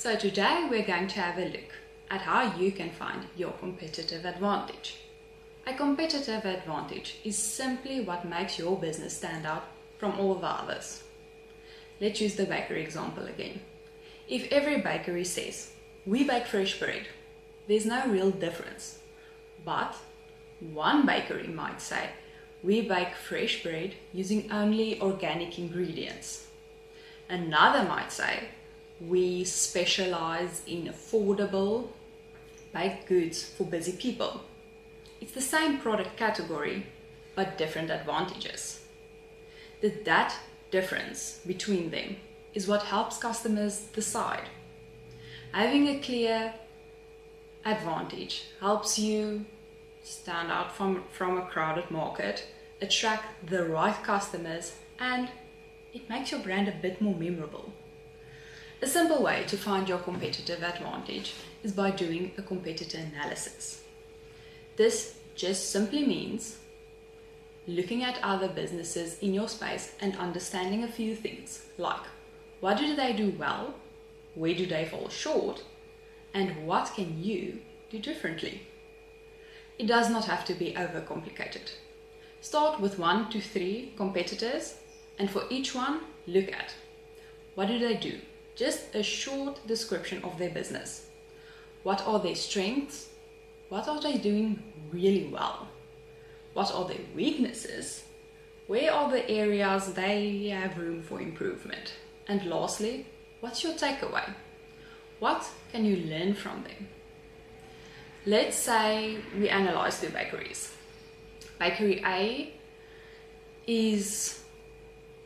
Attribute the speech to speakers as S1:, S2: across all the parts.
S1: So today we're going to have a look at how you can find your competitive advantage. A competitive advantage is simply what makes your business stand out from all the others. Let's use the bakery example again. If every bakery says, "We bake fresh bread," there's no real difference. But one bakery might say, "We bake fresh bread using only organic ingredients." Another might say, "We specialize in affordable baked goods for busy people." It's the same product category, but different advantages. That difference between them is what helps customers decide. Having a clear advantage helps you stand out from a crowded market, attract the right customers, and it makes your brand a bit more memorable. A simple way to find your competitive advantage is by doing a competitor analysis. This just simply means looking at other businesses in your space and understanding a few things like what do they do well, where do they fall short, and what can you do differently. It does not have to be overcomplicated. Start with 1 to 3 competitors, and for each one, look at what do they do. Just a short description of their business. What are their strengths? What are they doing really well? What are their weaknesses? Where are the areas they have room for improvement? And lastly, what's your takeaway? What can you learn from them? Let's say we analyze 2 bakeries. Bakery A is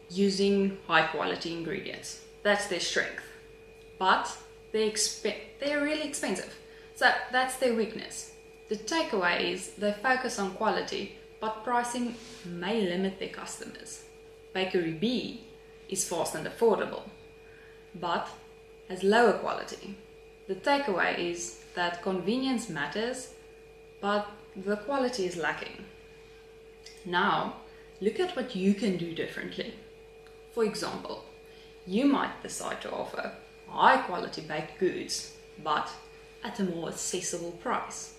S1: using high quality ingredients. That's their strength. But they're really expensive. So that's their weakness. The takeaway is they focus on quality, but pricing may limit their customers. Bakery B is fast and affordable, but has lower quality. The takeaway is that convenience matters, but the quality is lacking. Now, look at what you can do differently. For example, you might decide to offer high quality baked goods, but at a more accessible price.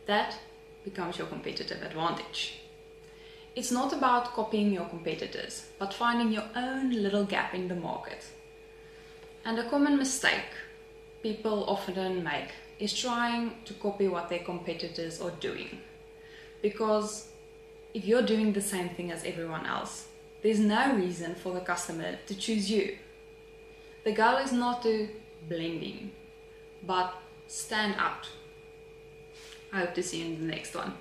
S1: That becomes your competitive advantage. It's not about copying your competitors, but finding your own little gap in the market. And a common mistake people often make is trying to copy what their competitors are doing. Because if you're doing the same thing as everyone else, there's no reason for the customer to choose you. The goal is not to blend in, but stand out. I hope to see you in the next one.